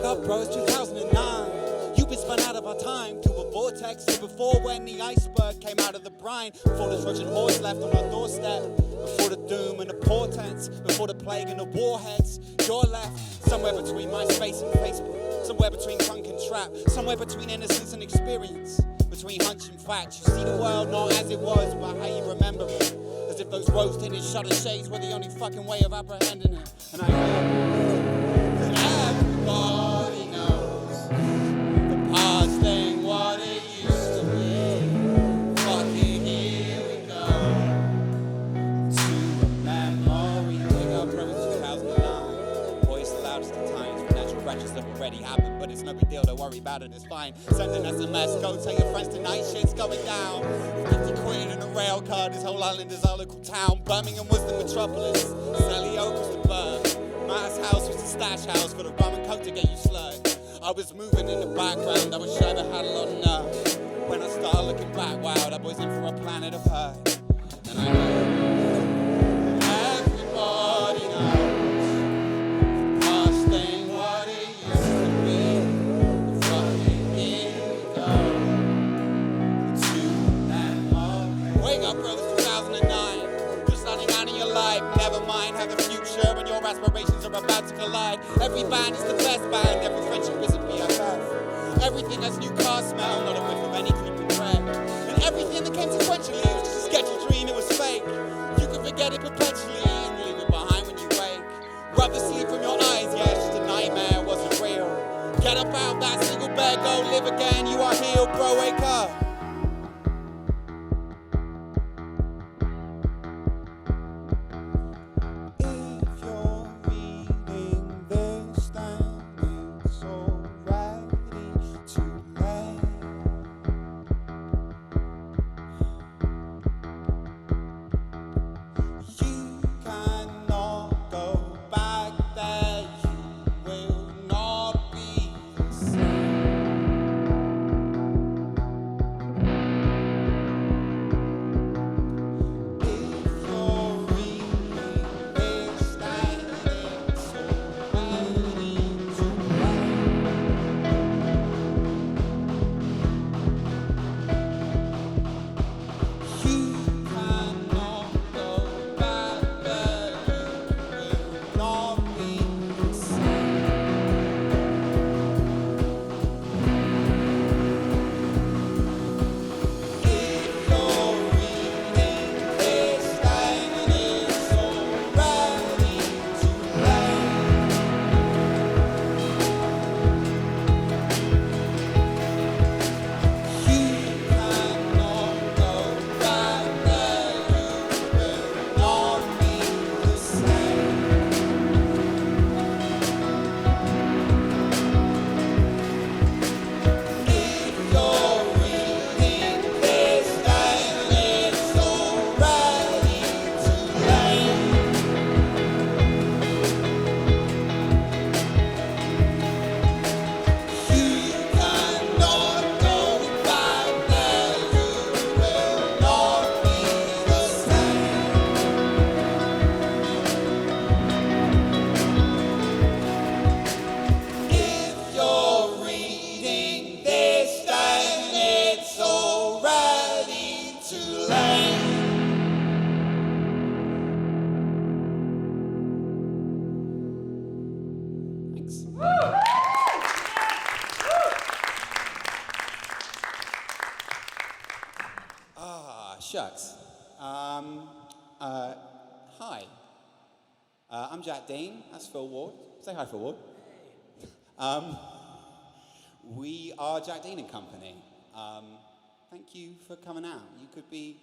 up, bro, it's 2009. You've been spun out of our time to a vortex. So before when the iceberg came out of the brine, before the Trojan horse left on our doorstep, before the doom and the portents, before the plague and the warheads, you're left somewhere between MySpace and Facebook, somewhere between punk and trap, somewhere between innocence and experience, between hunch and fact. You see the world not as it was, but how you remember it, as if those rose-tinted shutter shades were the only fucking way of apprehending it. And I know that everybody knows the past ain't what it used to be. Fucking here we go to a memory. Wake up, bro, it's 2009. Voice the loudest of times, for natural pressures have already happened, but it's no big deal, don't worry about it, it's fine. Send an SMS, go tell your friends tonight, shit's going down. 50 quid and a rail card, this whole island is our local town. Birmingham was the metropolis, Selly Oak was the burg, Matt's house was the stash house for the rum and coke to get you slurred. I was moving in the background, I was shy but had a lot of nerve. When I started looking back, wow, that boy's in for a planet of hurt. And I know everybody knows the past ain't what it used to be. Fucking here we go to memory. Wake up, bro, it's 2009. Just starting out in your life, never mind how the future and your aspirations are about to collide. Every band is the best band, every friendship is a BFF. Everything has new car smell, not a whiff of any creeping bread. And everything that came sequentially was just a sketchy dream, it was fake. You can forget it perpetually and leave it behind when you wake. Rub the sleep from your eyes, yeah, it's just a nightmare, it wasn't real. Get up out that single bed, go live again, you are healed, bro, wake up. Shucks. Hi. I'm Jack Dean. That's Phil Ward. Say hi, Phil Ward. We are Jack Dean and Company. Thank you for coming out. You could be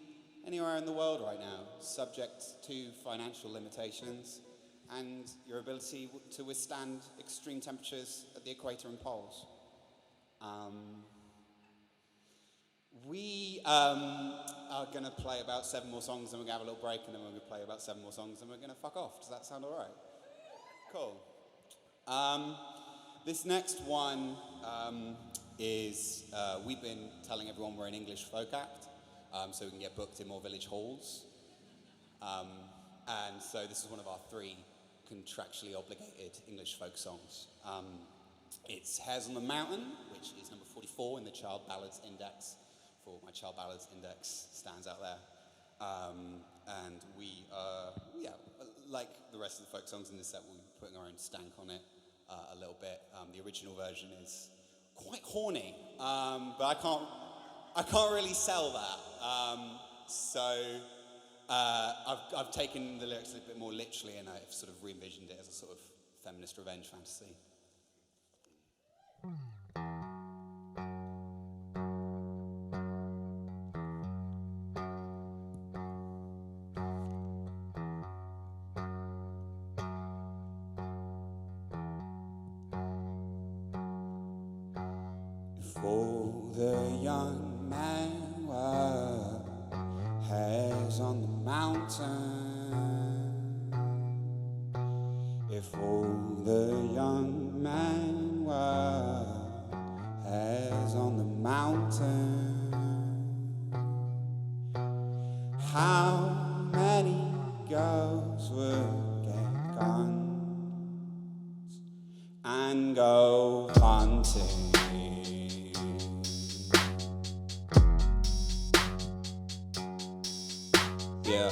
anywhere in the world right now, subject to financial limitations and your ability to withstand extreme temperatures at the equator and poles. We are going to play about 7 more songs, and we're going to have a little break, and then we're going to play about 7 more songs, and we're going to fuck off. Does that sound all right? Cool. This next one is, we've been telling everyone we're an English folk act, so we can get booked in more village halls. And so this is one of our 3 contractually obligated English folk songs. It's Hares on the Mountain, which is number 44 in the Child Ballads Index. For my Child Ballads Index stands out there. And we, like the rest of the folk songs in this set, we'll be putting our own stank on it a little bit. The original version is quite horny, but I can't really sell that. So I've taken the lyrics a bit more literally, and I've sort of re-envisioned it as a sort of feminist revenge fantasy. For the young man were hares on the mountain, if all the young man were hares on the mountain, how many girls would get guns and go hunting? Yeah.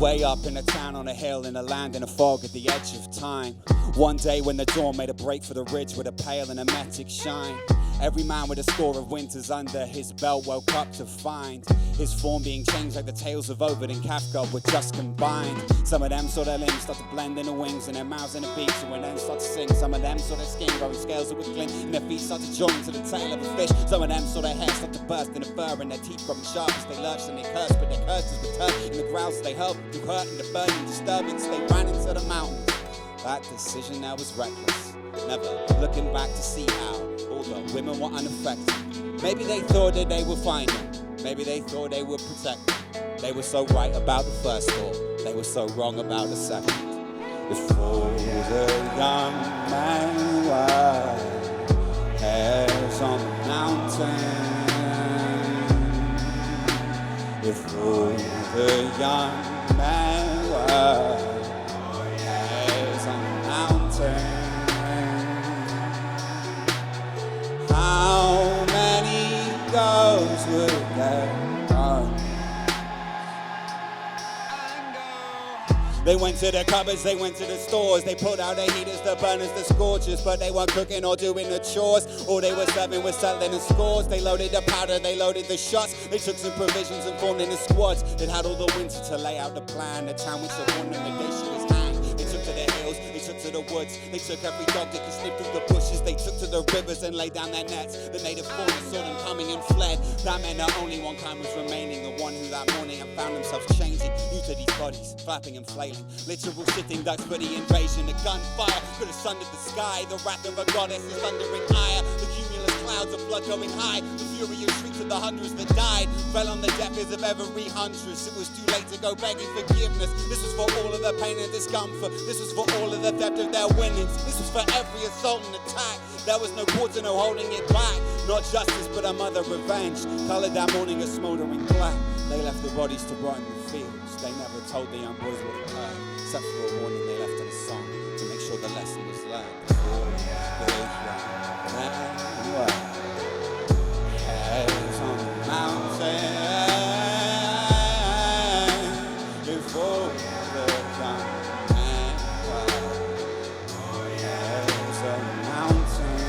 Way up in a town on a hill, in a land in a fog at the edge of time. One day when the dawn made a break for the ridge with a pale and emetic shine, every man with a score of winters under his belt woke up to find his form being changed like the tales of Ovid and Kafka were just combined. Some of them saw their limbs start to blend in the wings and their mouths in the beaks, and when them start to sing, some of them saw their skin growing scales that would glint and their feet start to join to the tail of a fish. Some of them saw their hair start to burst in the fur and their teeth growing sharp as they lurched and they cursed, but their curses returned in the growls they heard through hurt and the burning disturbance. They ran into the mountains. That decision there was reckless, never looking back to see how all the women were unaffected. Maybe they thought that they would find them. Maybe they thought they would protect them. They were so right about the first thought, they were so wrong about the second. Before the young man were hares on the mountain, before the young man were hares on the mountain, how many girls would get gone? They went to the cupboards, they went to the stores, they pulled out their heaters, the burners, the scorchers, but they weren't cooking or doing the chores. All they were serving was settling the scores. They loaded the powder, they loaded the shots, they took some provisions and formed in the squads. They'd had all the winter to lay out the plan. The town which had won them the day she was hanged. They took to the hills, they took to the woods, they took every dog that could slip through the bushes. They took to the rivers and laid down their nets. The native fauna saw them coming and fled. That meant that only one kind was remaining, the one who that morning had found themselves changing. New to these bodies, flapping and flailing, literal sitting ducks for the invasion. The gunfire could have sundered the sky. The wrath of a goddess is thundering ire. The cumulus clouds of blood going high. The furious shrieks of the hundreds that died fell on the deaf ears of every huntress. It was too late to go begging forgiveness. This was for all of the pain and discomfort. This was for all of the theft of their winnings. This was for every assault and attack. There was no quarter, no holding it back. Not justice, but a mother revenge. Colored that morning a smoldering black. They left the bodies to rot in the fields. They never told the young boys what occurred, except for a warning they left in a song to make sure the lesson was learned. Before the young man were hares on the mountain, before the young man were hares on the mountain,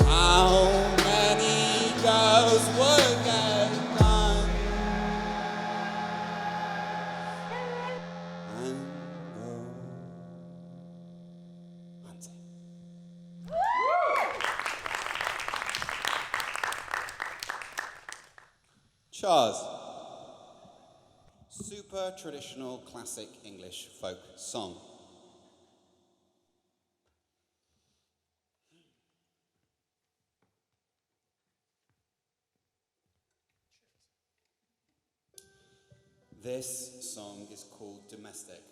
how many girls would get done and go hunting? Chars. Super traditional classic English folk song. This song is called Domestic.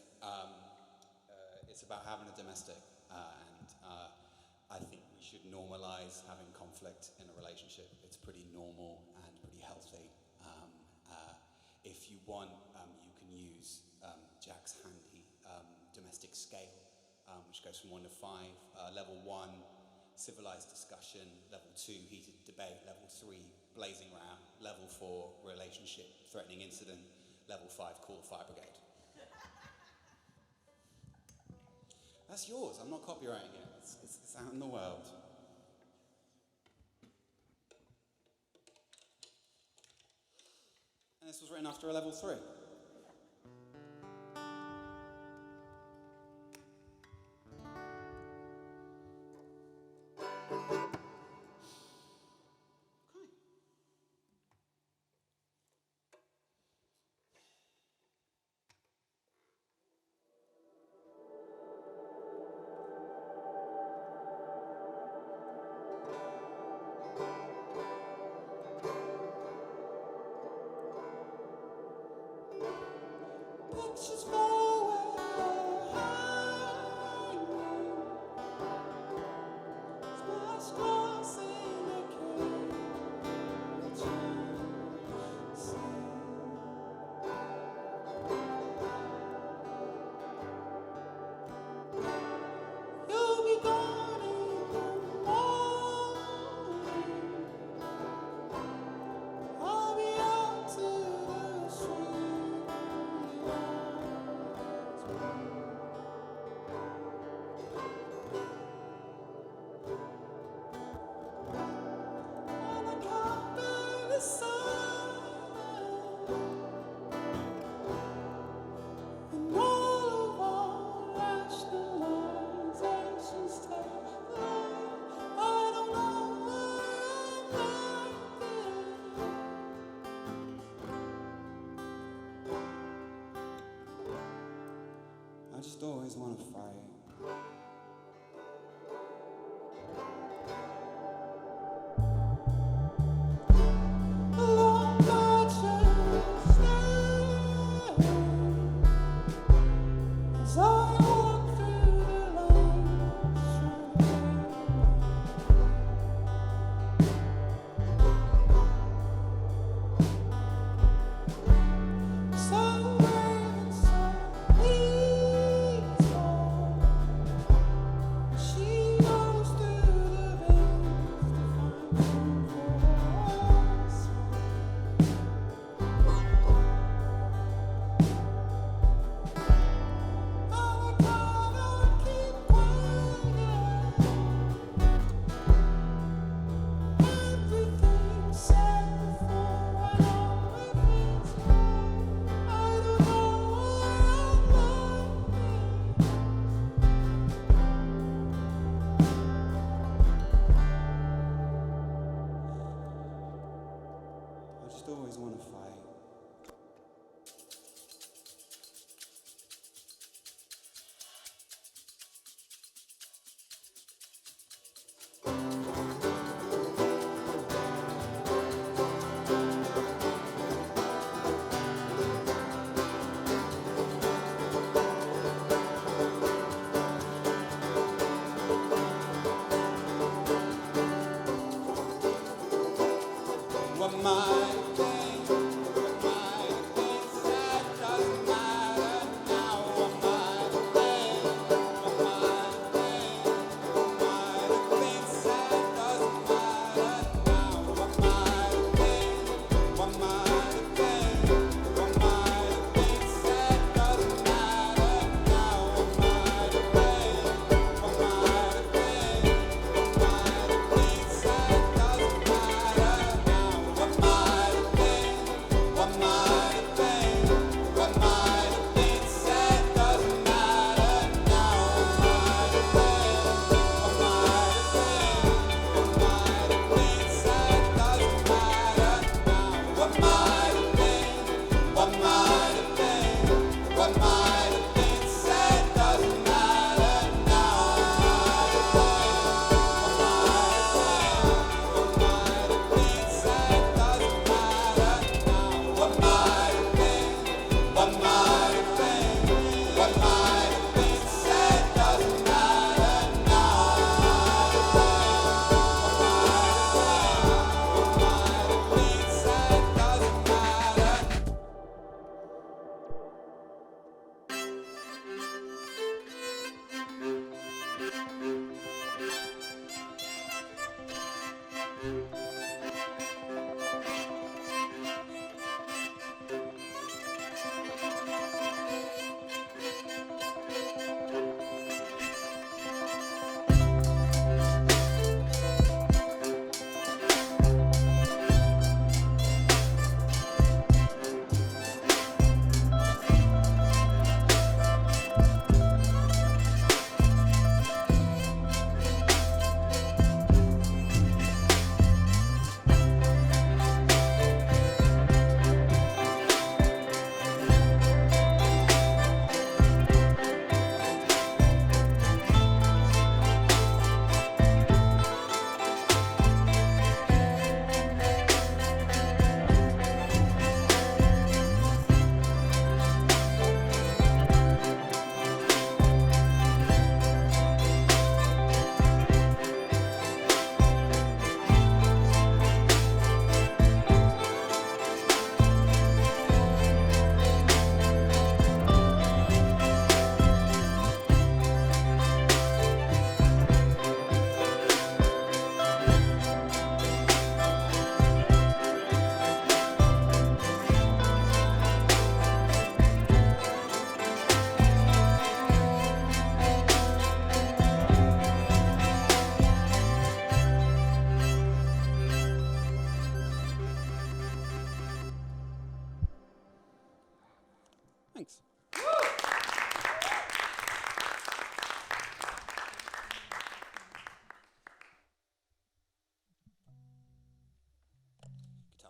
It's about having a domestic, and I think we should normalize having conflict in a relationship. It's pretty normal and pretty healthy. want, you can use Jack's handy domestic scale, which goes from 1 to 5. Level 1, civilized discussion. Level 2, heated debate. Level 3, blazing row. Level 4, relationship, threatening incident. Level 5, call the fire brigade. That's yours. I'm not copyrighting it. It's out in the world. And this was written after a level 3. Pictures forward, splash glass in the kitchen sink. You'll be gone in the morning. I'll be out to the street. And I can't bear the sun, and all of our rationalizations take life. I don't know why I'm like this. I just always want to fight. Along my chest, as I walk through the lines, somewhere inside these walls, she goes through the veins to find room for us. And I cannot keep quiet. Everything said before, I know if it's right. I don't know why I'm like this. I just always want to fight. What might have been said doesn't matter now. What might have been said doesn't matter now. What might have been said doesn't matter now. What might have been said doesn't matter now. What might have been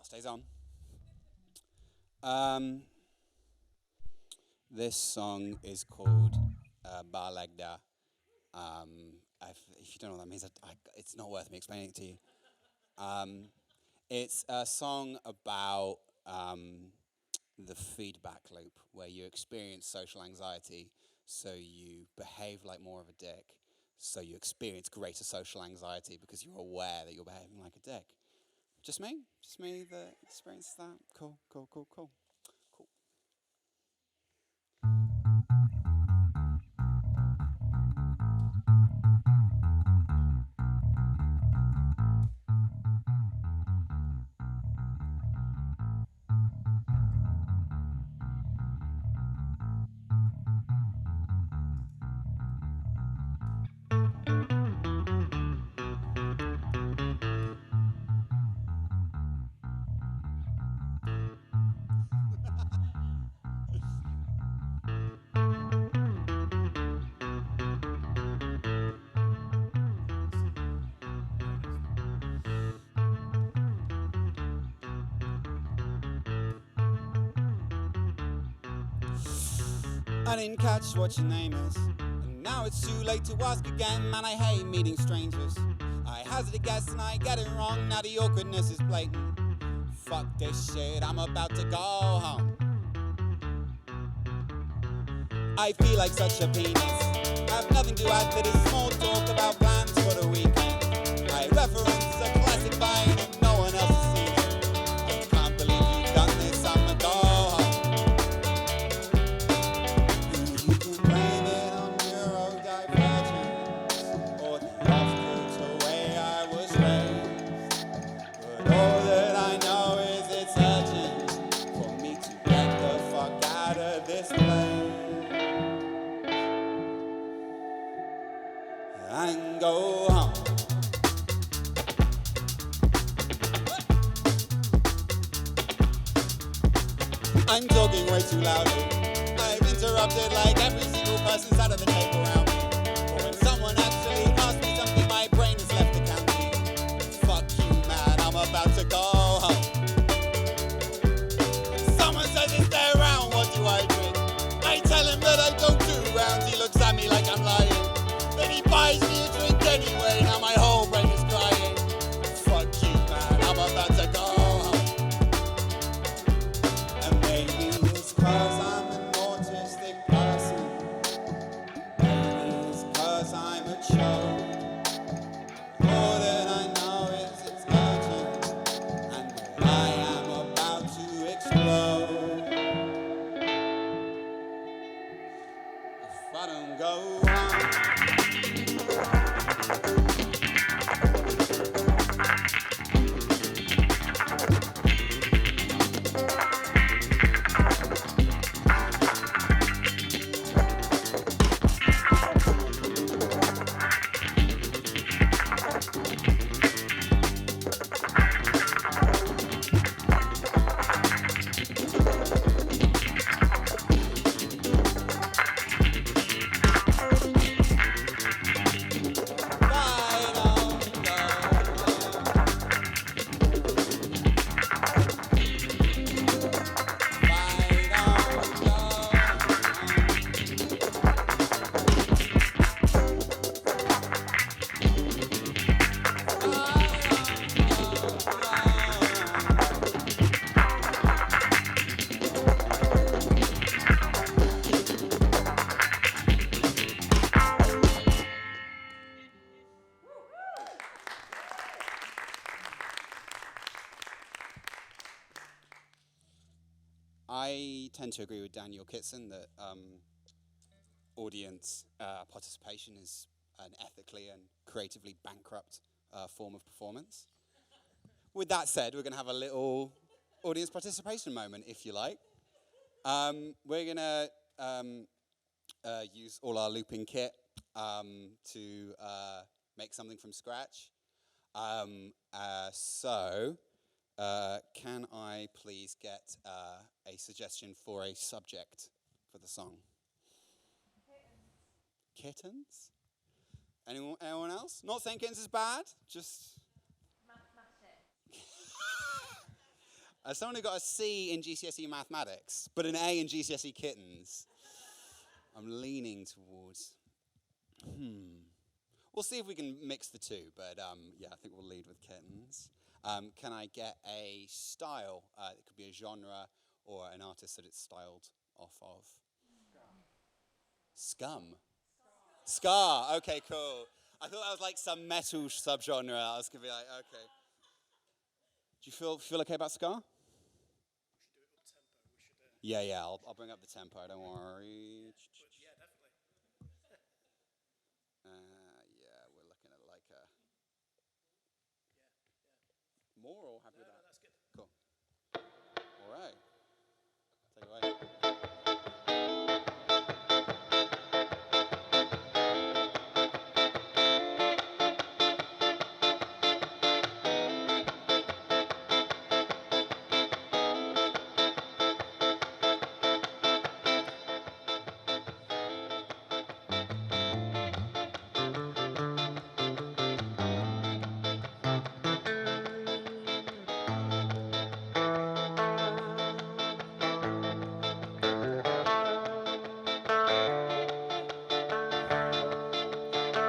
Stays on. Um, this song is called Balagda. If you don't know what that means, it's not worth me explaining it to you. Um, it's a song about the feedback loop where you experience social anxiety, so you behave like more of a dick. So you experience greater social anxiety because you're aware that you're behaving like a dick. Just me? Just me that experiences that? Cool, cool, cool, cool. Cool. I didn't catch what your name is, and now it's too late to ask again. Man, I hate meeting strangers. I hazard a guess and I get it wrong. Now the awkwardness is blatant. Fuck this shit, I'm about to go home. I feel like such a penis. I have nothing to add to this small talk about plans for the weekend. I reference a classic vine and no one else has seen it. I can't believe you've done this, I'ma go home. You can blame it on neurodivergence or the off-kilter way I was raised. But all that I know is it's urgent for me to get the fuck out of this place and go home. I'm talking way too loudly. I've interrupted like every single person sat at the table around me. But when someone actually asks me something, my brain is left to county. Fuck you, man, I'm about to go home. Someone says, is there around, what do I drink? I tell him that I don't do rounds. He looks at me like I'm lying. Then he buys me a drink anyway. Now my whole brain is crying. Fuck you, man, I'm about to go home. And maybe it's 'cause I'm an autistic person. Maybe it's 'cause I'm a choke. All that I know is it's urgent and that I am about to explode if I don't go home. I tend to agree with Daniel Kitson that audience participation is an ethically and creatively bankrupt form of performance. With that said, we're going to have a little audience participation moment, if you like. We're going to use all our looping kit to make something from scratch. So, can I please get a suggestion for a subject for the song? Kittens? Anyone else? Not saying kittens is bad, just... As someone who got a C in GCSE mathematics, but an A in GCSE kittens, I'm leaning towards, We'll see if we can mix the two, but yeah, I think we'll lead with kittens. Can I get a style? It could be a genre or an artist that it's styled off of. Scum. Ska. Okay, cool. I thought that was like some metal subgenre. I was gonna be like, okay. Do you feel okay about ska? We should do it with tempo. Yeah. I'll bring up the tempo. Don't worry. Yeah, definitely. Yeah, we're looking at like a. More or happy with that? That's good. Cool. All right. Take it away.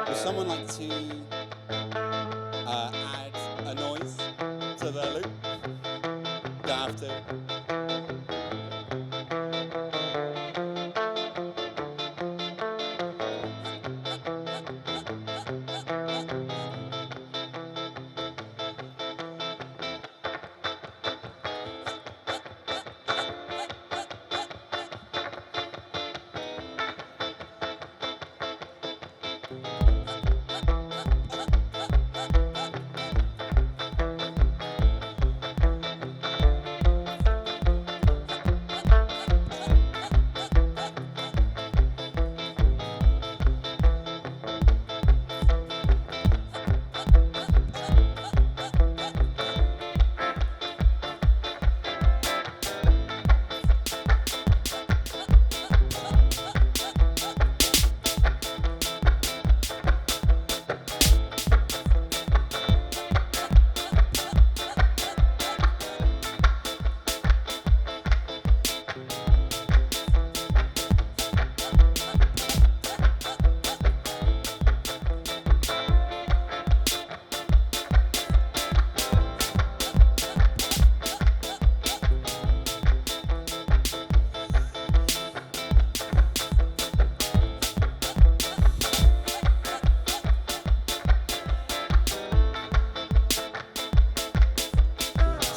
Would someone like to add a noise to the loop? Don't have to.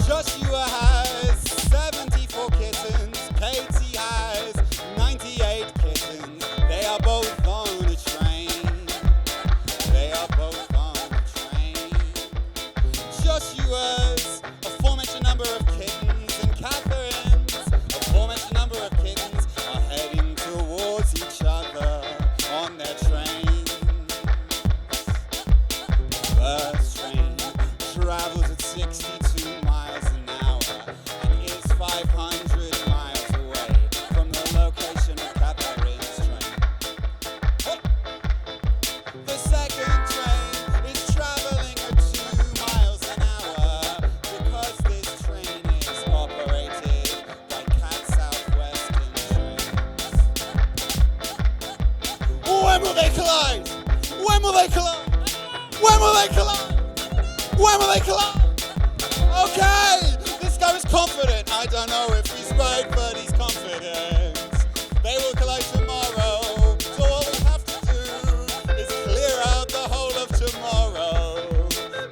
Joshua has 74 kittens, Katie has 98 kittens. They are both on a train. They are both on a train. Joshua's aforementioned number of kittens and Catherine's aforementioned number of kittens are heading towards each other on their train. First train travels at 62 miles an hour and is 500 miles away from the location of Catherine's train. Oh. The second train is traveling at 2 miles an hour because this train is operated by Cat Southwestern Trains. When will they collide? When will they collide? When will they collide? When will they collide? Okay, this guy is confident. I don't know if he's right, but he's confident. They will collide tomorrow. So all we have to do is clear out the whole of tomorrow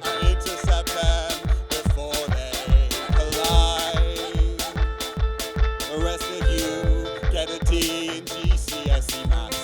and intercept them before they collide. The rest of you get a D in GCSE maths.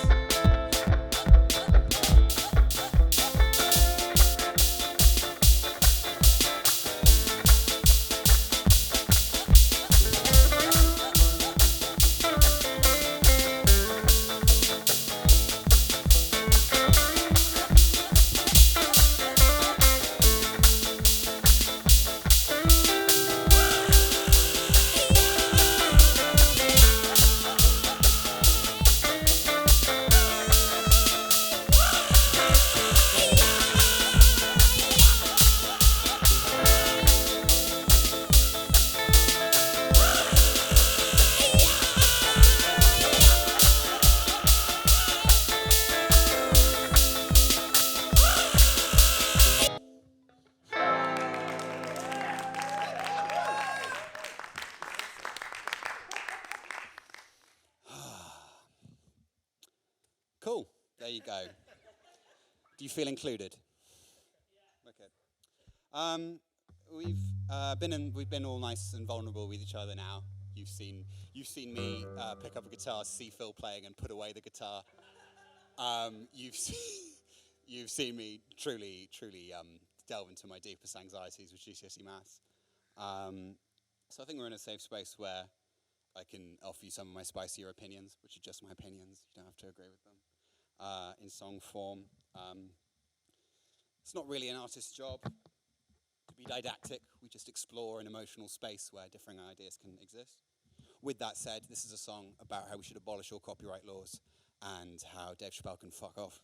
There you go. Do you feel included? Okay. We've been all nice and vulnerable with each other now. You've seen me pick up a guitar, see Phil playing, and put away the guitar. You've seen me truly delve into my deepest anxieties with GCSE maths. So I think we're in a safe space where I can offer you some of my spicier opinions, which are just my opinions. You don't have to agree with them. In song form. It's not really an artist's job to be didactic. We just explore an emotional space where differing ideas can exist. With that said, this is a song about how we should abolish all copyright laws and how Dave Chappelle can fuck off.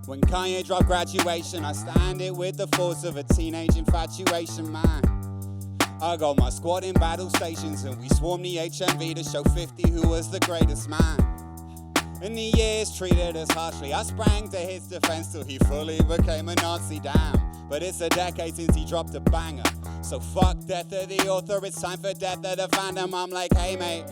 When Kanye dropped Graduation, I stand it with the force of a teenage infatuation, man. I got my squad in battle stations and we swarmed the HMV to show 50 who was the greatest man. And the years treated us harshly. I sprang to his defense till he fully became a Nazi, damn. But it's a decade since he dropped a banger. So fuck death of the author, it's time for death of the fandom. I'm like, hey mate,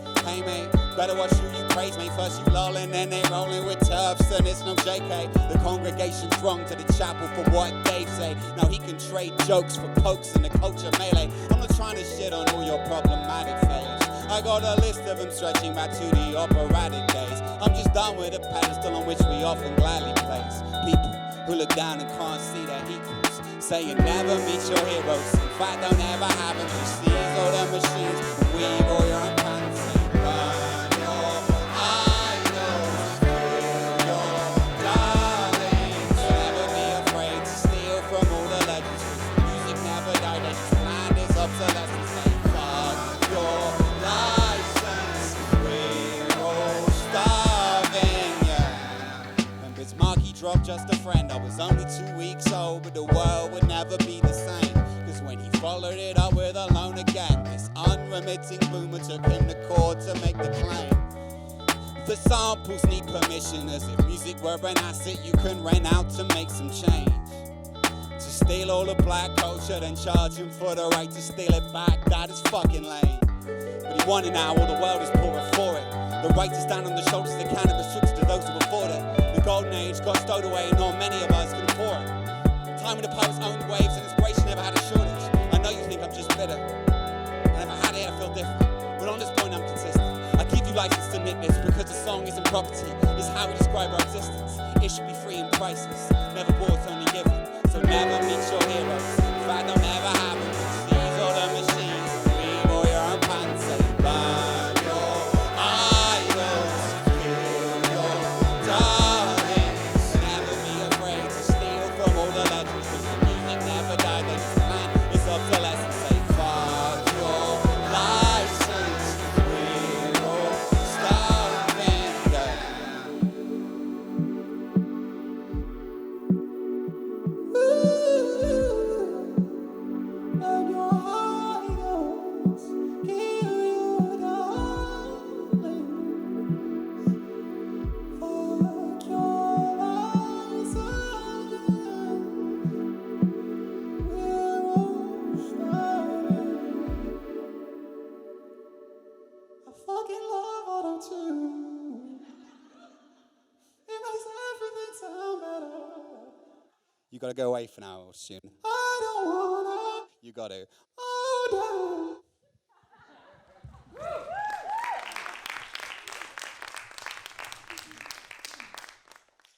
better watch who you praise, mate. First you lolling, then they rolling with turfs, and it's no JK. The congregation thronged to the chapel for what they say. Now he can trade jokes for pokes in the culture melee. I'm not trying to shit on all your problematic failures. I got a list of them stretching back to the operatic days. I'm just done with the pedestal on which we often gladly place people who look down and can't see their equals, saying never meet your heroes. In fact, don't ever have them. You seize all the machines and weave all your own pants and burn your idols, kill your darlings. Never be afraid to steal from all the legends, 'cause the music never died. They just planned its obsolescence. They fuck your license. We're all starving, yeah. And Bismarcky dropped Just a Friend. I was only 2 weeks old, but the world would never be the same. Cause when he followed it up with Alone Again, this unremitting boomer took him to court to make the claim. The samples need permission, as if music were an asset you can rent out to make some change. To steal all the black culture, then charge him for the right to steal it back, that is fucking lame. But he won it now, all the world is pouring for it. The right to stand on the shoulders of cannabis tricks to those who afford it. The golden age got stowed away and not many of us can afford it. Time when the poet's owned waves and inspiration never had a shortage. I know you think I'm just bitter, and if I had it I feel different, but on this point I'm consistent. I give you license to nick this because the song isn't property, it's how we describe our existence. It should be free and priceless, never bought, only given. So never meet your heroes, in fact don't ever have them. Seize all the machines, leave all your own pants and burn your idols, kill your darlings. Never be afraid to steal from all the legends, 'cause the music never died, they just planned its obsolescence. Say fuck your license, we're all starving, yeah. And your idols kill your darlings. Fuck your license, we're all starving. I fucking love auto-tune. It makes everything sound better. You gotta go away for now, soon. I don't wanna. You gotta. Oh, no.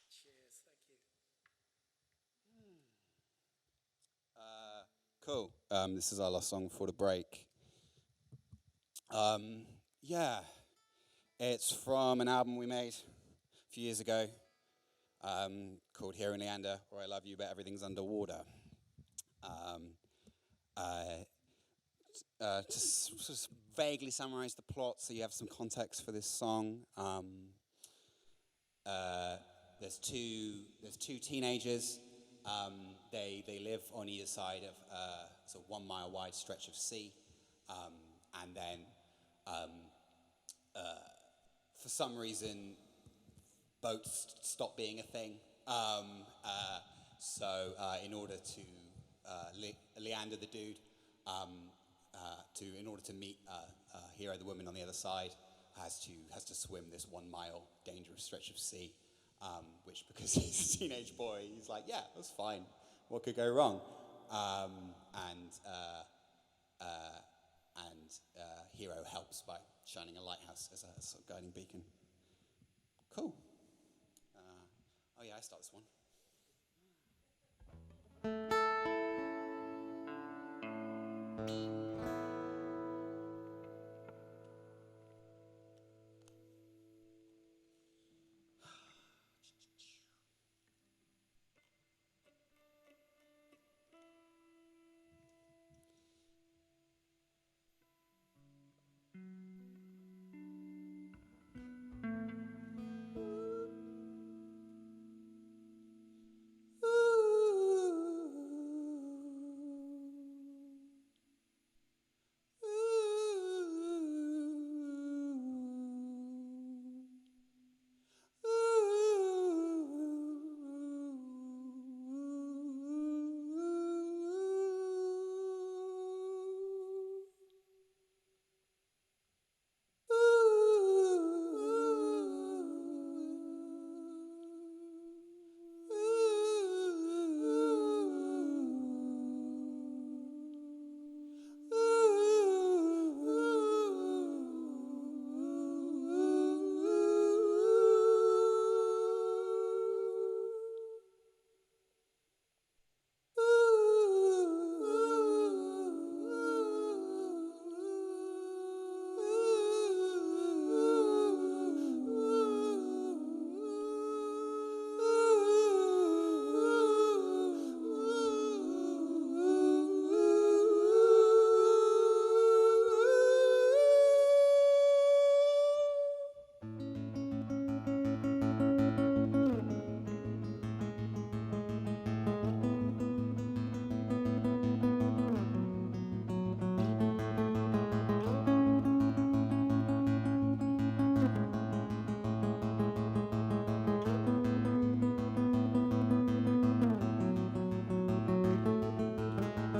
Cheers, thank you. Cool. This is our last song for the break. Yeah. It's from an album we made a few years ago called Here in Leander, where I love you, but everything's underwater. Just vaguely summarize the plot so you have some context for this song. there's two teenagers. They live on either side of a 1 mile wide stretch of sea, and then for some reason boats stop being a thing. So in order to Leander the dude, in order to meet Hero the woman on the other side, has to swim this 1 mile dangerous stretch of sea, which, because he's a teenage boy, he's like, yeah, that's fine. What could go wrong? And Hero helps by shining a lighthouse as a sort of guiding beacon. Cool. Oh yeah, I start this one.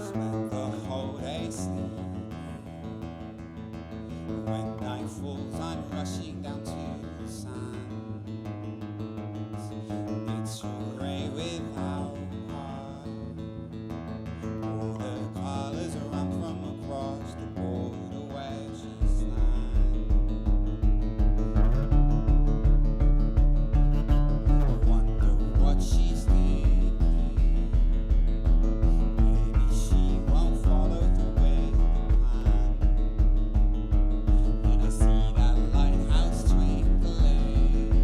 Spent the whole day sleeping. When night falls, I'm rushing down to the sands. It's too grey without heart. All the colours run from across the border where she stands. I wonder what she's thinking. Maybe she won't follow through with the plan. And I see that lighthouse twinkling.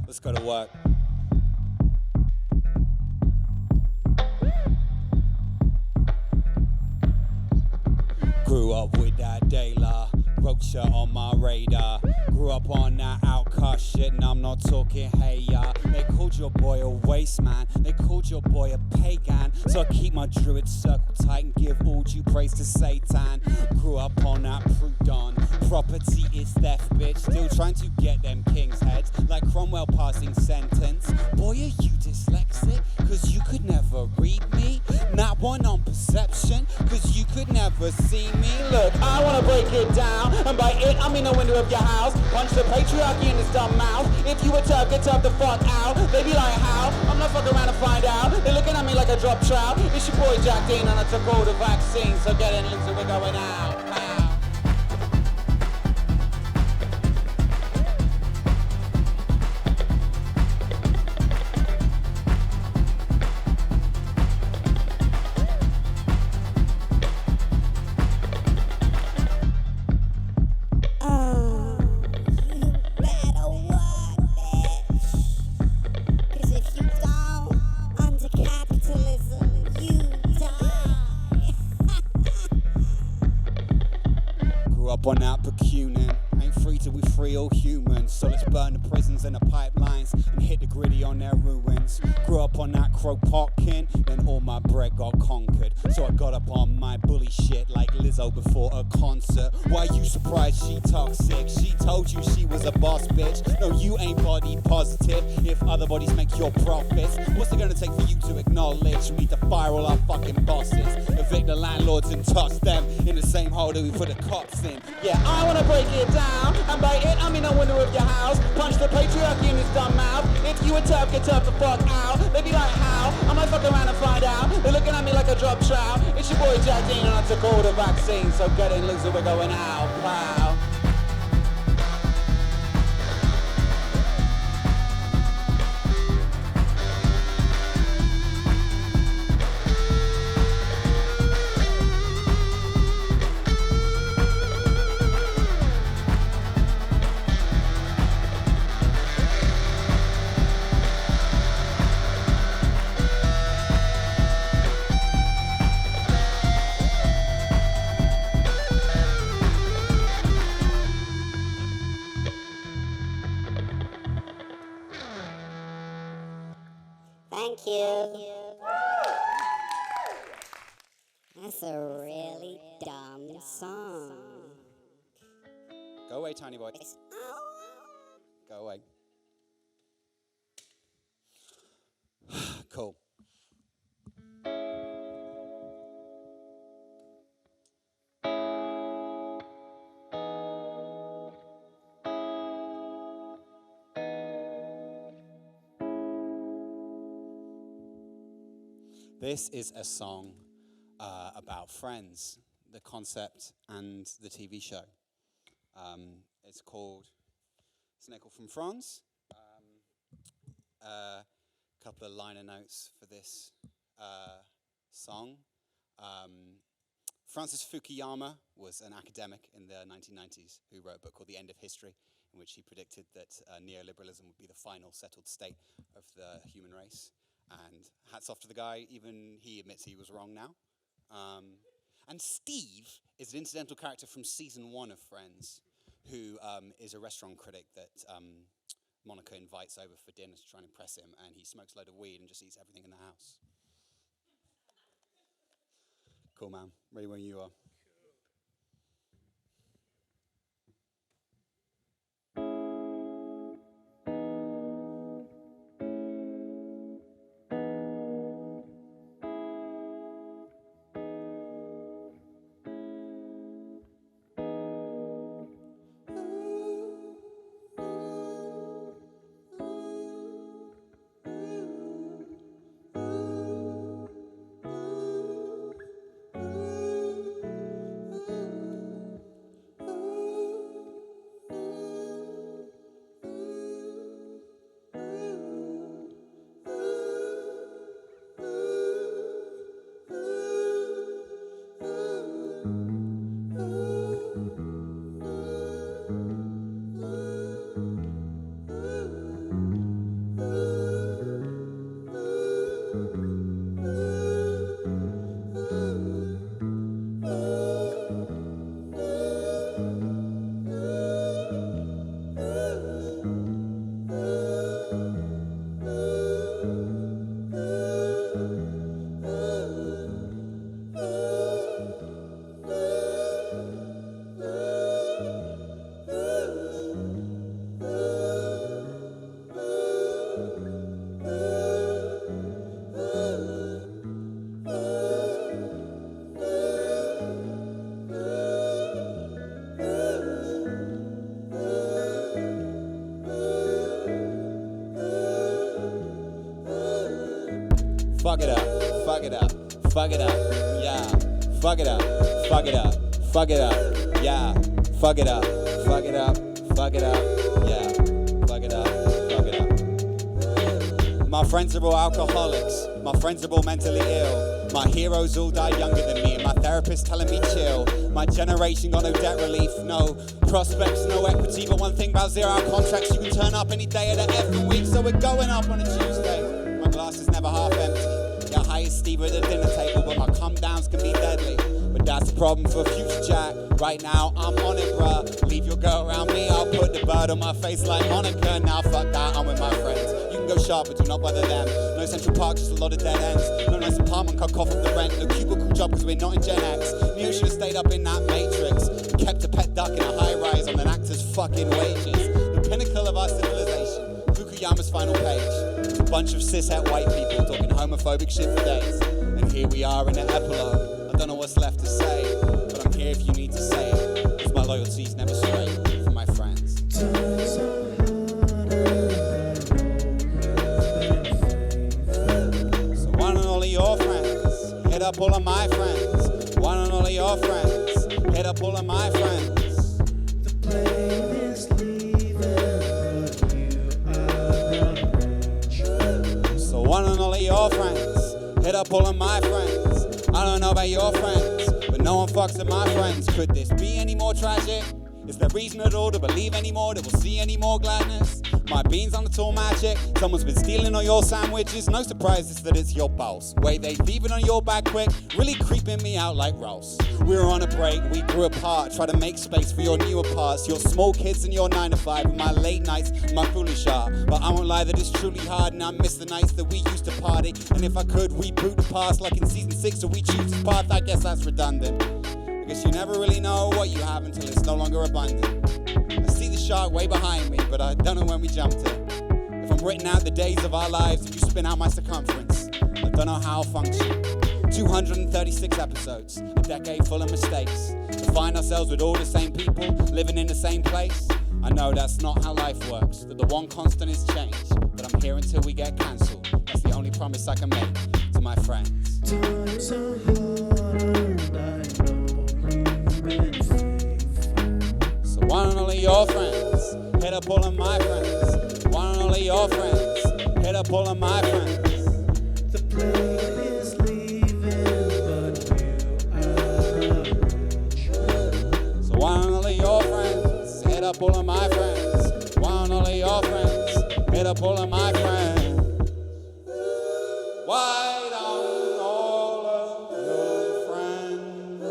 Let's go to work. Grew up with that Dayla, Rocha on my radar. Grew up on that outcast shit, and I'm not talking hey ya. They called your boy a waste man, they called your boy a pagan. So I keep my druid circle tight and give all due praise to Satan. Grew up on that Proudhon, property is theft, bitch. Still trying to get them king's heads, like Cromwell passing sentence. Boy, are you dyslexic? Cause you could never read me. Not one on perception, cause you could never see me. Look, I wanna break it down, and by it I mean the window of your house. Punch the patriarchy in his dumb mouth. If you were tough, get tough the fuck out. They be like, how? I'm not fucking around to find out. They're looking at me like a drop trout. It's your boy Jack Dean, and I took all the vaccines, so get in loose and we're going out. Pow. On out Bakunin, ain't free till we free all humans. So let's burn the prisons and the pipelines and hit the gritty on their ruins. Grew up on that Kropotkin, then all my bread got conquered. So I got up on my bully shit like Lizzo before a concert. Why you surprised she toxic? She told you she was a boss, bitch. No, you ain't body positive. If other bodies make your profits, what's it gonna take for you to acknowledge? We need to fire all our fucking bosses, evict the landlords and toss them in the same hole that we put the cops in. Yeah, I wanna break it down, and by it I mean the window of your house. Punch the patriarchy in his dumb mouth. If you were tough, get tough the fuck out. They be like, how? I'm not fucking around to find out. They're looking at me like a drop trout. It's your boy Jack Dean, and I took all the vaccines, so get in loose and we're going out. Wow. Thank you. That's a really dumb song. Go away, Tiny Boy. Go away. Cool. This is a song about friends, the concept and the TV show. It's called Sneckle from France. A couple of liner notes for this song. Francis Fukuyama was an academic in the 1990s who wrote a book called The End of History, in which he predicted that neoliberalism would be the final settled state of the human race. And hats off to the guy, even he admits he was wrong now. And Steve is an incidental character from season 1 of Friends, who is a restaurant critic that Monica invites over for dinner to try and impress him, and he smokes a load of weed and just eats everything in the house. Cool, man. Ready when you are. Fuck it up, fuck it up, fuck it up, yeah. Fuck it up, fuck it up, fuck it up, yeah. Fuck it up, fuck it up, fuck it up, yeah. Fuck it up, fuck it up. My friends are all alcoholics, my friends are all mentally ill. My heroes all died younger than me, and my therapist telling me chill. My generation got no debt relief, no prospects, no equity. But one thing about zero-hour contracts, you can turn up any day of the effing week. So we're going up on a Tuesday. My glass is never half empty. Got highest Steve at the dinner table, but my come downs can be deadly. But that's the problem for future Jack. Right now I'm on it, bruh. Leave your girl around me, I'll put the bird on my face like Monica. Now fuck that, I'm with my friends. You can go sharp, but do not bother them. No Central Park, just a lot of dead ends. No nice apartment, cut off of the rent. No cubicle job, cause we're not in Gen X. Neo should have stayed up in that Matrix. Kept a pet duck in a high rise on an actor's fucking wages. The pinnacle of our civilization. Fukuyama's final page. A bunch of cishet white people talking homophobic shit for days. And here we are in the epilogue. I don't know what's left to say, but I'm here if you need to say it. Cause my loyalty's never straight for my friends. So one and all of your friends, hit up all of my friends. One and all of your friends, hit up all of my friends. The plane is leaving, but you are rich. So one and all of your friends, hit up all of my friends. I don't know about your friends, but no one fucks with my friends. Could this be any more tragic? Is there reason at all to believe anymore that we'll see any more gladness? My beans on it's all magic. Someone's been stealing all your sandwiches. No surprises that it's your boss. Way they leaving on your back quick, really creeping me out like Ross. We were on a break, we grew apart. Try to make space for your newer parts. Your small kids and your 9 to 5, and my late nights, my foolish art. But I won't lie that it's truly hard, and I miss the nights that we used to party. And if I could reboot the past like in season 6, so we choose this path, I guess that's redundant. Because you never really know what you have until it's no longer abundant. I see the shark way behind me, but I don't know when we jumped it. If I'm written out the days of our lives and you spin out my circumference, I don't know how I'll function. 236 episodes, a decade full of mistakes. To find ourselves with all the same people, living in the same place. I know that's not how life works, that the one constant is change. But I'm here until we get cancelled. That's the only promise I can make to my friends. Times are hard and I know you've been faithful. So one and all of your friends, hit up all of my friends. One and all of your friends, hit up all of my friends. The plane is leaving, but you are rich. So one and all of your friends, hit up all of my friends. One and all of your friends, hit up all of my friends. Why don't all of your friends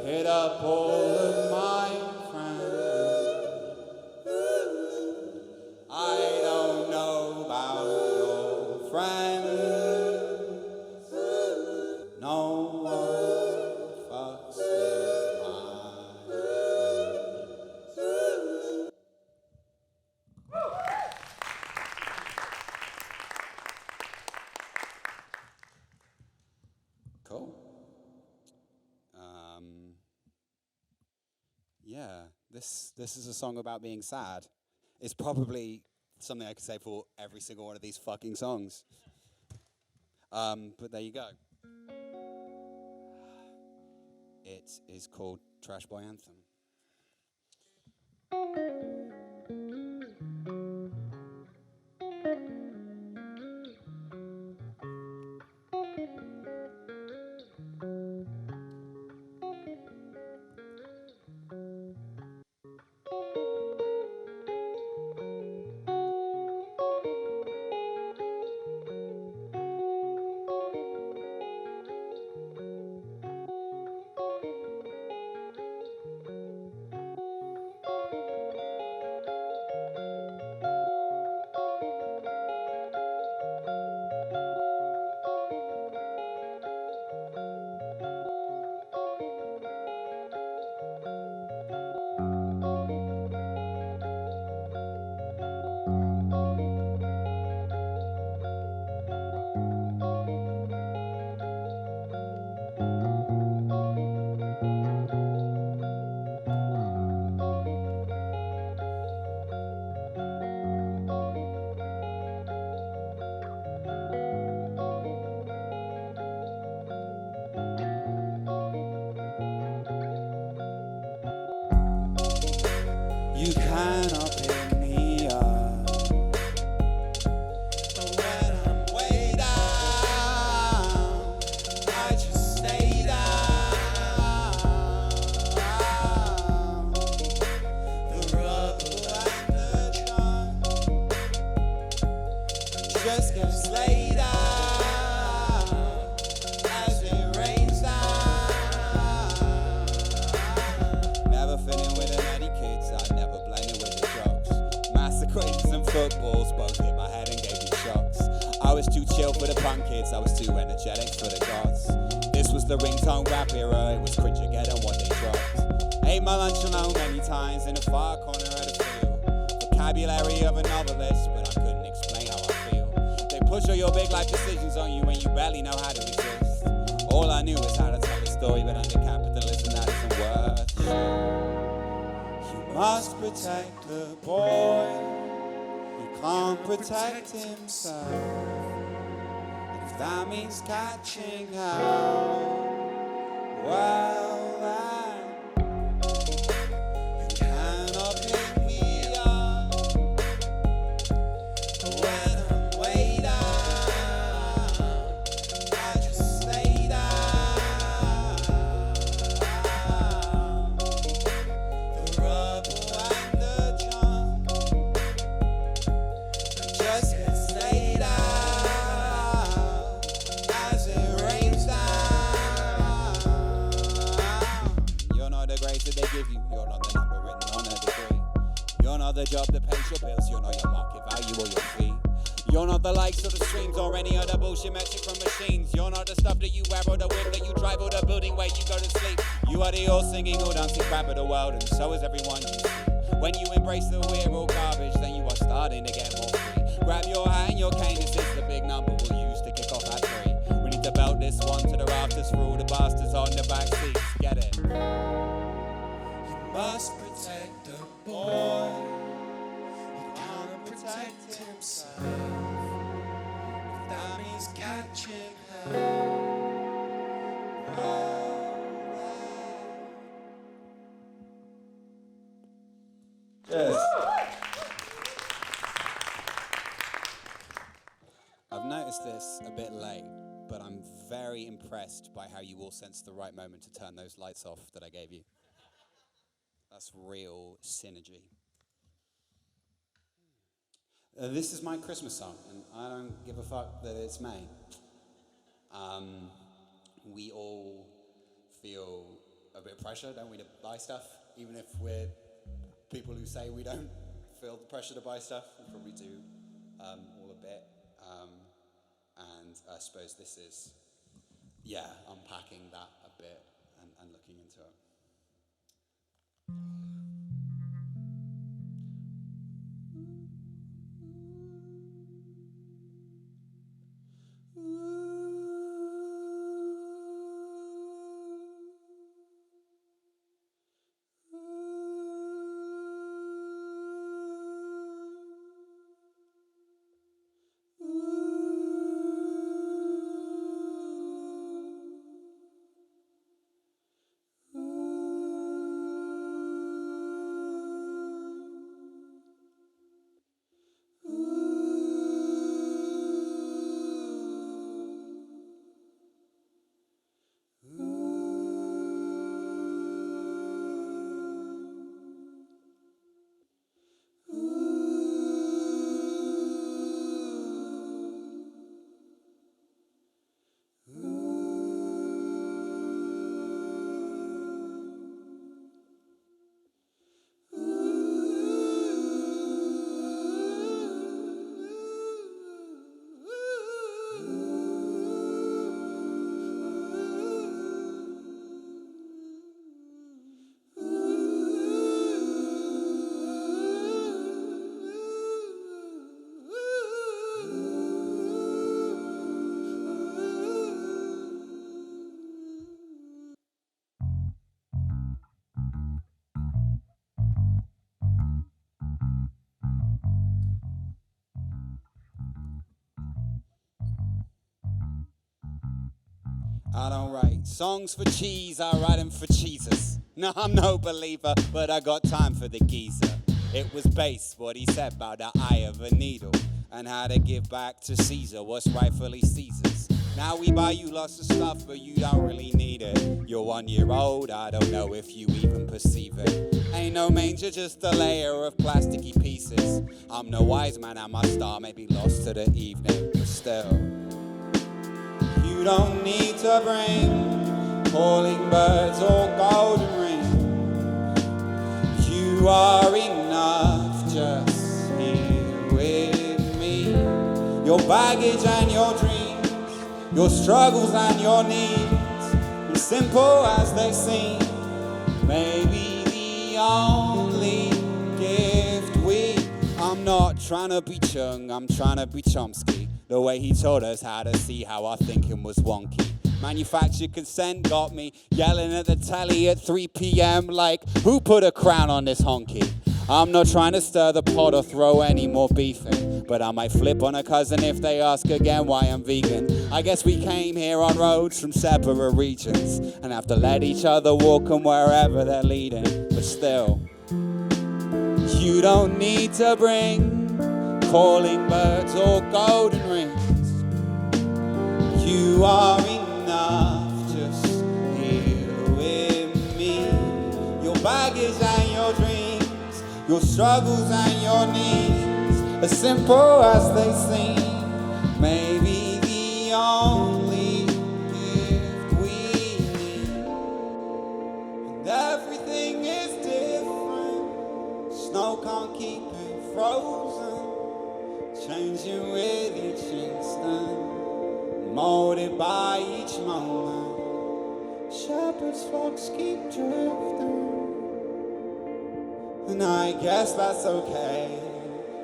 hit up all of my friends? I don't know about your friends. No one fucks with my friends. Cool. Yeah, this is a song about being sad. It's probably something I could say for every single one of these fucking songs. But there you go. It is called Trash Boy Anthem. You cannot pick me up. But when I'm way down, I just stay down. The rubble and the drum just gets laid out as it rains down. Never fitting with the nerdy kids, I never blended with the jocks. Massacres and footballs both hit my head and gave me shocks. I was too chill for the punk kids, I was too energetic for the gods. This was the ringtone rap era, it was cringe again and what they dropped. Ate my lunch alone many times in a far corner of the field. Vocabulary of a novelist, but I couldn't explain how I feel. They push all your big life decisions on you and you barely know how to resist. All I knew was how to tell a story, but under capitalism that isn't worth shit. You must protect the boy, he can't protect himself. And if that means catching hell, well then you cannot pick me up. But when I'm way down, I just stay down. The rubble and the junk just gets laid out as it rains down. You're not the grades that they give you, you're not the number written on a degree. You're not the job that pays your bills, you're not your market value or your fee. You're not the likes or the streams or any other bullshit metric from machines. You're not the stuff that you wear or the whip that you drive or the building where you go to sleep. You are the all singing, all dancing crap of the world, and so is everyone you see. When you embrace the weird all garbage, then you are starting to get more free. Grab your hat and your cane, this is the big number we'll use to kick off our tree. We need to belt this one to the rafters for all the bastards on the back seats. Get it? You must protect the boy, he can't protect himself. If that means catching hell, well, yes. I've noticed this a bit late, but I'm very impressed by how you all sensed the right moment to turn those lights off that I gave you. That's real synergy. This is my Christmas song, and I don't give a fuck that it's May. We all feel a bit of pressure, don't we, to buy stuff? Even if we're people who say we don't feel the pressure to buy stuff, we probably do all a bit. And I suppose this is, unpacking that a bit and looking into it. I don't write songs for cheese, I write them for Jesus. No, I'm no believer, but I got time for the geezer. It was base what he said about the eye of a needle and how to give back to Caesar what's rightfully Caesar's. Now we buy you lots of stuff, but you don't really need it. You're 1 year old, I don't know if you even perceive it. Ain't no manger, just a layer of plasticky pieces. I'm no wise man, and my star may be lost to the evening, but still. You don't need to bring calling birds or golden rings. You are enough, just here with me. Your baggage and your dreams, your struggles and your needs, as simple as they seem, maybe the only gift we. I'm not trying to be Chung, I'm trying to be Chomsky. The way he told us how to see how our thinking was wonky. Manufactured consent got me yelling at the telly at 3 p.m. like, who put a crown on this honky? I'm not trying to stir the pot or throw any more beef in, but I might flip on a cousin if they ask again why I'm vegan. I guess we came here on roads from separate regions and have to let each other walk them wherever they're leading. But still, you don't need to bring calling birds or golden rings. You are enough, just here with me. Your baggage and your dreams, your struggles and your needs, as simple as they seem, maybe the only gift we need. And everything is different, snow can't keep it frozen, changing with each instant, molded by each moment. Shepherd's flocks keep drifting, and I guess that's okay.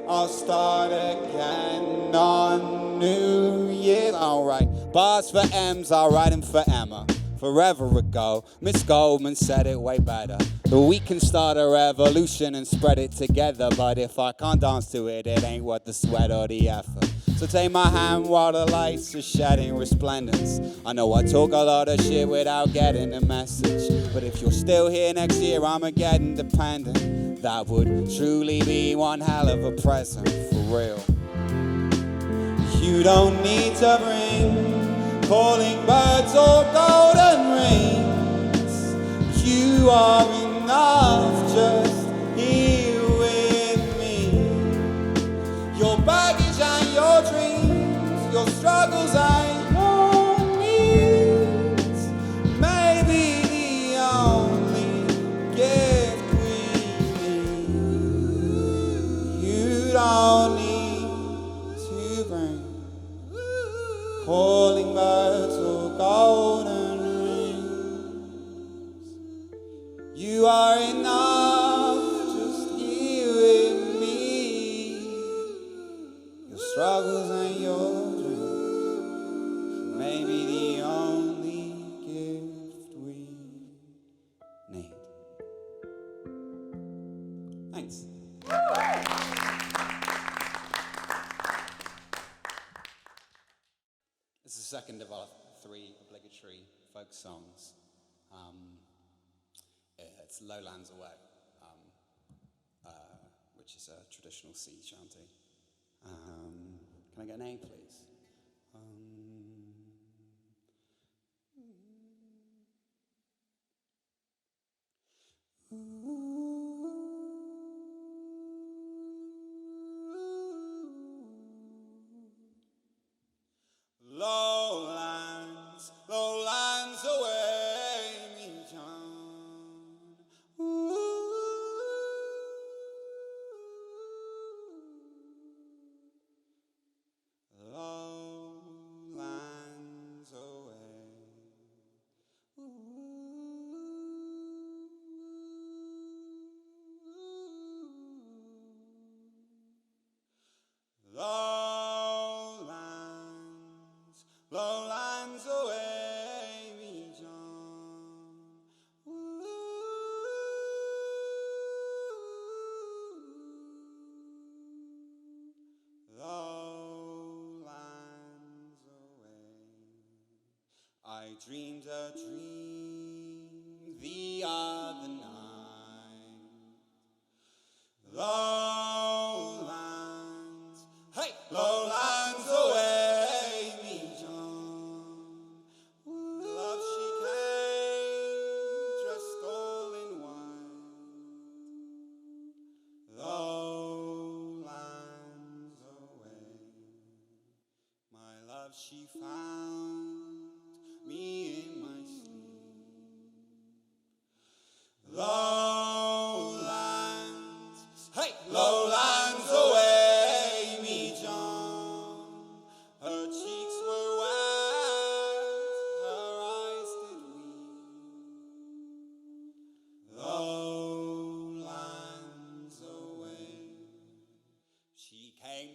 I'll start again on New Year's. Alright, bars for M's, I'll write them for Emma. Forever ago, Miss Goldman said it way better. That we can start a revolution and spread it together, but if I can't dance to it, it ain't worth the sweat or the effort. So take my hand while the lights are shedding resplendence. I know I talk a lot of shit without getting the message, but if you're still here next year, I'm getting dependent. That would truly be one hell of a present, for real. You don't need to bring calling birds or golden rings. You are enough, just here with me. Your baggage and your dreams, your struggles and your needs, maybe the only gift we need. You don't need to bring calling birds or golden rings. You are enough, just here with me. Your struggles and your dreams, maybe the only gift we need. Thanks. This is the second of our 3 obligatory folk songs. It's Lowlands Away, which is a traditional sea shanty. Can I get an A, please? Lowlands, lowlands away, me John. Lowlands away. Lowlands, lowlands away, me John. Lowlands away. I dreamed a dream the other night.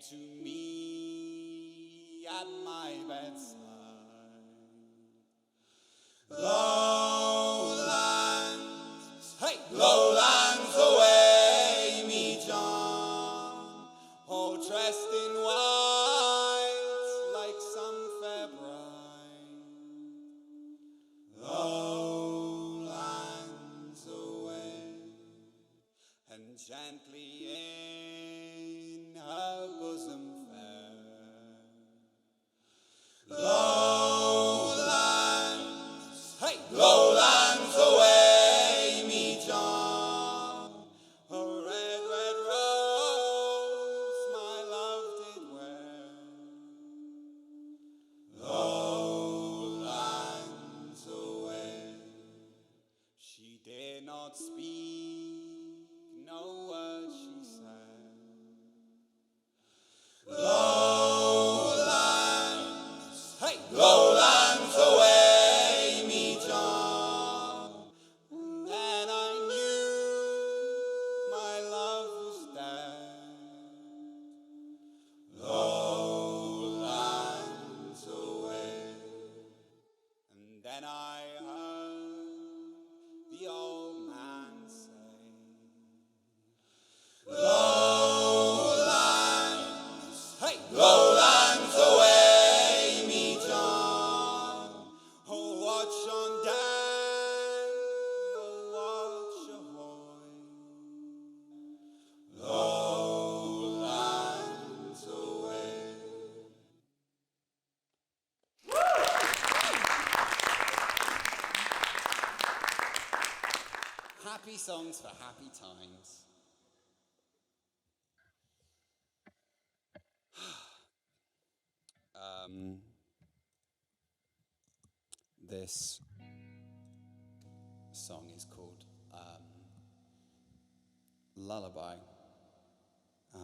to me at my bedside. Lowlands, hey, lowlands away, me John, all dressed in white like some fair bride. Lowlands away, and gently in her bosom fair. Lowlands, hey, lowlands away, me John, a red, red rose my love did wear. Lowlands away, she did not speak, no word she said. Lowlands, hey, lowlands away, me John. And then I knew my love was dead. Lowlands away. And then I heard the old man say, lowlands, hey, lowlands away, me John. Oh, watch on deck, oh, watch ahoy. Lowlands away. Happy songs for happy times. This song is called Lullaby. I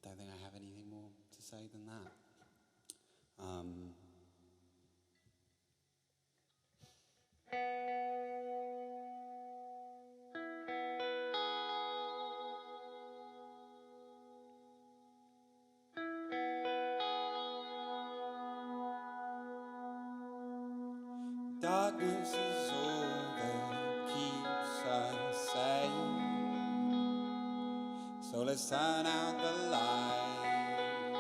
don't think I have anything more to say than that. Darkness is all that keeps us safe, so let's turn out the light.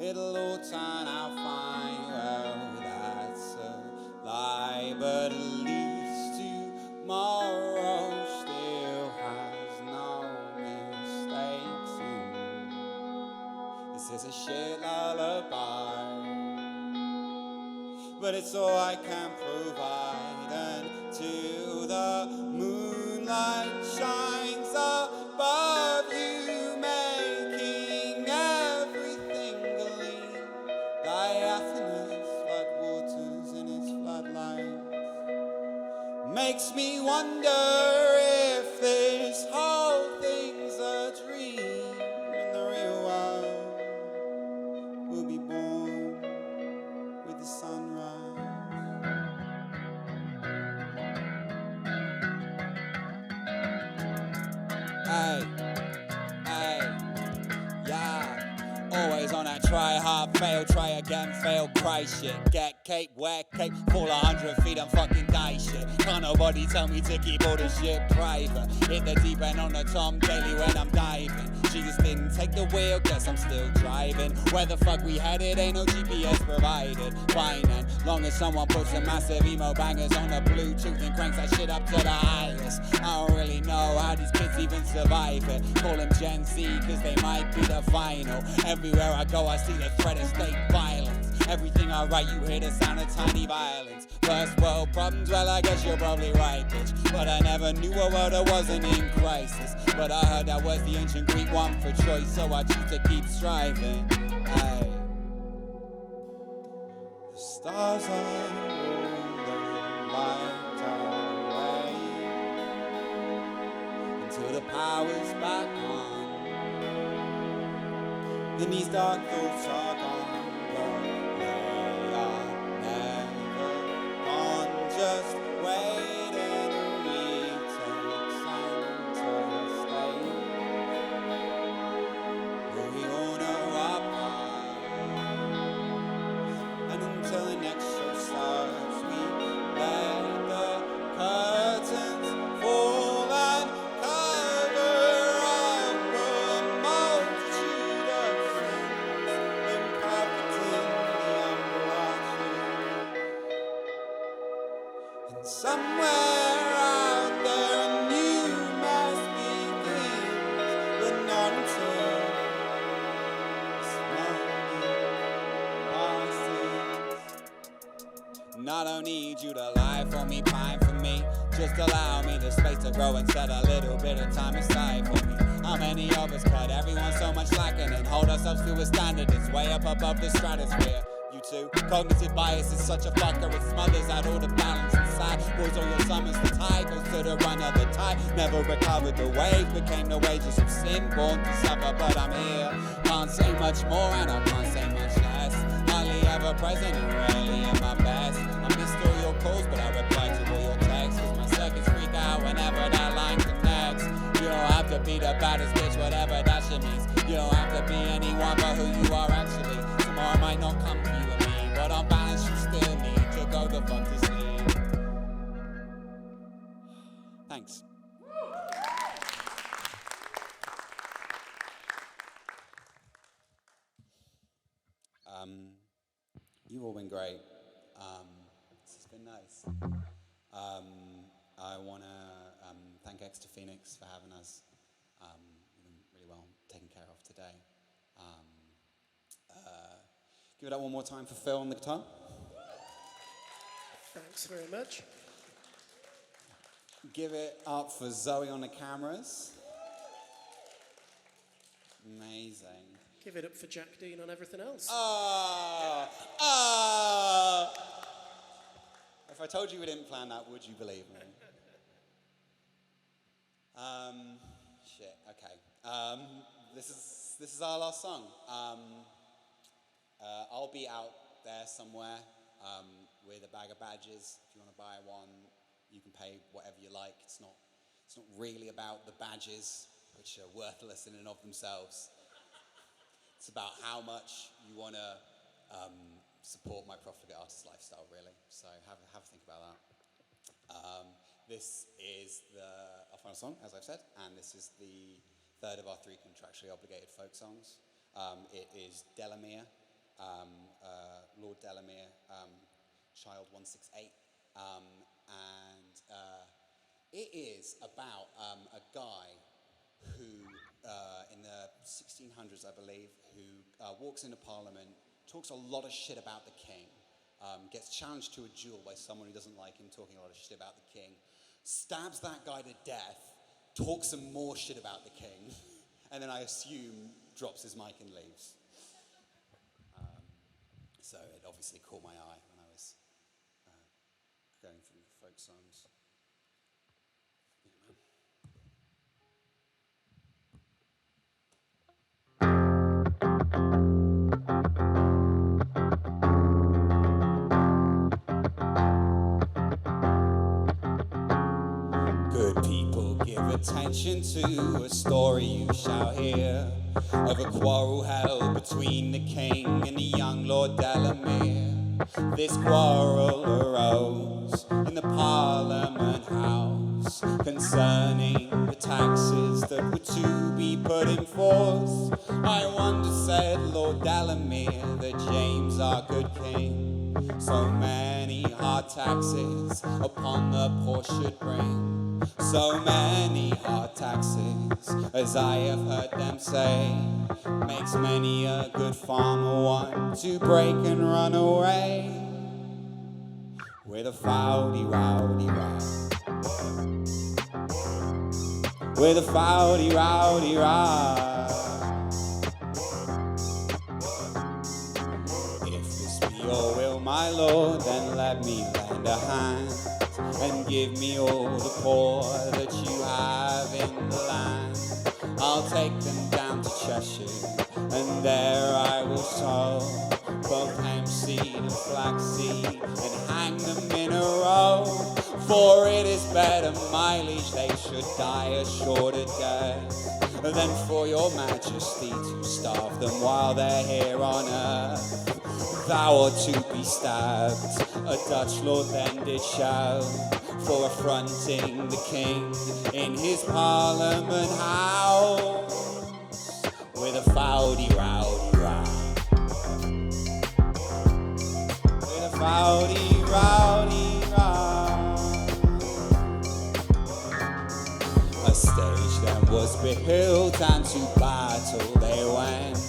It'll all turn out fine, well, that's a lie, but at least tomorrow still has no mistakes. This is a shit lullaby, but it's all I can provide until the moonlight shines above you, making everything gleam. Diaphanous floodwaters in its floodlights makes me wonder if this whole thing's a dream and the real world will be born with the sunrise. Hey, hey, yeah. Always on that try hard, fail, try again, fail, cry shit. Get cake, wear cake, fall 100 feet and fucking die shit. Can't nobody tell me to keep all the shit private. Hit the deep end on the Tom Daily when I'm diving. She just didn't take the wheel, guess I'm still driving. Where the fuck we headed, ain't no GPS provided. Fine and long as someone puts some massive emo bangers on the Bluetooth and cranks that shit up to the highest. I don't really know how these kids even survive it. Call them Gen Z, cause they might be the final. Everywhere I go I see the threat of state violence. Everything I write you hear the sound of Tiny VIolins. First world problems, well I guess you're probably right, bitch. But I never knew a world that wasn't in crisis. But I heard that was the ancient Greek one for choice, so I choose to keep striving. Aye. The stars are holding light away until the power's back on. And these dark thoughts are gone, but they are never gone. Just wait and retake center stage. I don't need you to lie for me, pine for me. Just allow me the space to grow and set a little bit of time aside for me. How many of us cut everyone so much slack and then hold ourselves to a standard that's way up above the stratosphere? You too. Cognitive bias is such a fucker, it smothers out all the balance inside. Boys, all your summons, the tide goes to the run of the tide. Never recovered, the wave became the wages of sin. Born to suffer, but I'm here. Can't say much more and I can't say much less. Hardly ever present and rarely at my best. I missed all your calls, but I replied to all your texts. Cause my circuits freak out whenever that line connects. You don't have to be the baddest bitch, whatever that shit means. You don't have to be anyone but who you are actually. Tomorrow might not come to you and me, but on balance you still need to go the fuck to sleep. Thanks. You've all been great. This has been nice. I want to thank Exeter Phoenix for having us. We've been really well taken care of today. Give it up one more time for Phil on the guitar. Thanks very much. Give it up for Zoe on the cameras. Amazing. Give it up for Jack Dean on everything else. If I told you we didn't plan that, would you believe me? Shit, okay. This is our last song. I'll be out there somewhere with a bag of badges. If you want to buy one, you can pay whatever you like. It's not really about the badges, which are worthless in and of themselves. It's about how much you want to support my profligate artist lifestyle, really. So have a think about that. This is our final song, as I've said, and this is the third of our 3 contractually obligated folk songs. It is Delamere, Lord Delamere, Child 168, and it is about a guy who, in the 1600s, I believe, who walks into Parliament, talks a lot of shit about the king, gets challenged to a duel by someone who doesn't like him talking a lot of shit about the king, stabs that guy to death, talks some more shit about the king, and then I assume drops his mic and leaves. So it obviously caught my eye when I was going through the folk songs. Good people, give attention to a story you shall hear of a quarrel held between the king and the young Lord Delamere. This quarrel arose in the Parliament House concerning the taxes that were to be put in force. I wonder, said Lord Delamere, that James, our good king, so many hard taxes upon the poor should bring. So many hard taxes, as I have heard them say, makes many a good farmer want to break and run away with a fowdy rowdy row. With a fowdy rowdy row. If this be your will, my lord, then let me lend a hand and give me all the poor that you have in the land. I'll take them down to Cheshire, and there I will sow both hemp seed and flaxseed, and hang them in a row. For it is better, my liege, they should die a shorter death than for your majesty to starve them while they're here on earth. Thou ought to be stabbed, a Dutch lord then did shout, for affronting the king in his Parliament House with a fowdy rowdy row. With a fowdy rowdy row. A stage then was built, and to battle they went.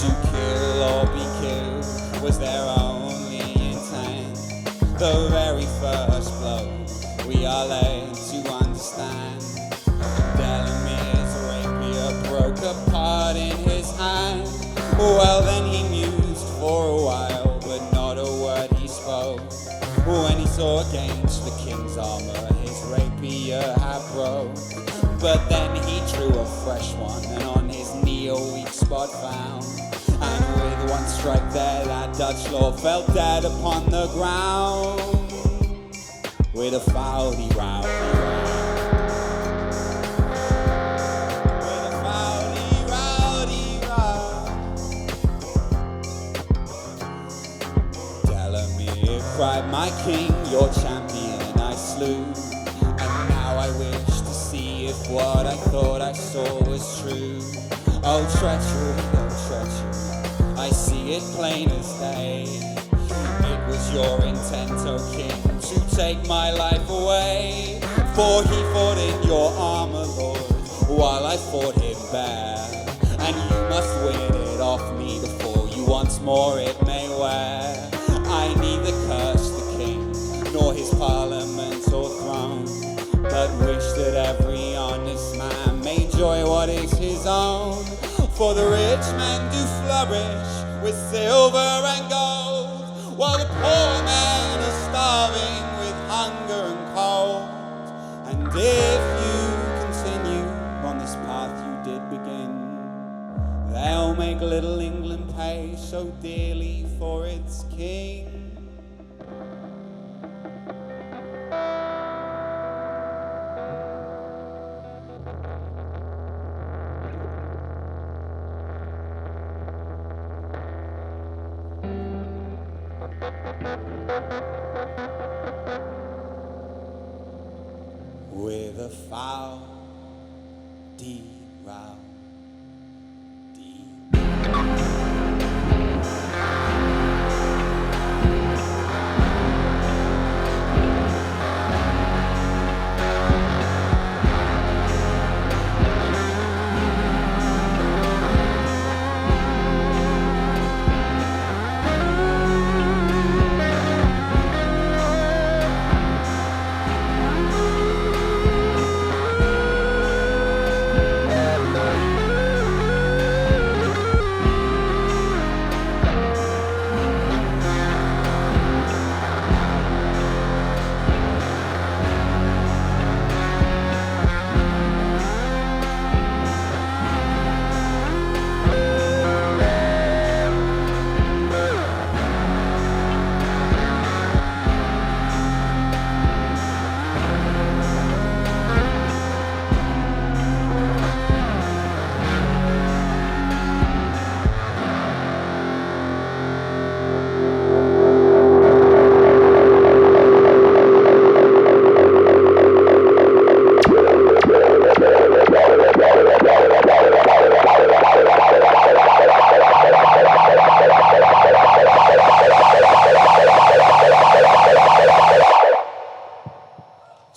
To kill or be killed was their only intent. the very first blow. We are led to understand Delamere's rapier broke apart in his hand. Well, then he mused for a while, but not a word he spoke. When he saw against the king's armor his rapier had broke. But then he drew a fresh one, and on his knee a weak spot found. And with one strike there, that Dutch lord fell dead upon the ground. With a foudy row. With a foudy rowdy row. Delamere cried, my king, your champion I slew. And now I wish to see if what I thought I saw was true. Oh treachery, I see it plain as day. It was your intent, O king, to take my life away. For he fought in your armor, Lord, while I fought him bare. And you must win it off me before you once more it may wear. I neither curse the king, nor his parliament or throne, but wish that every honest man may enjoy what is his own. For the rich men do flourish with silver and gold, while the poor men are starving with hunger and cold. And if you continue on this path you did begin, they'll make little England pay so dearly for its king. With a foul D-row.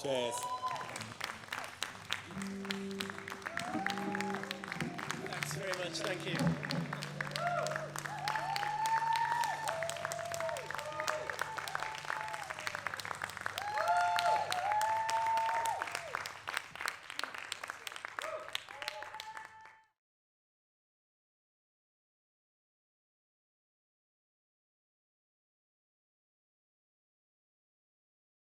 Cheers. Thanks very much. Thank you.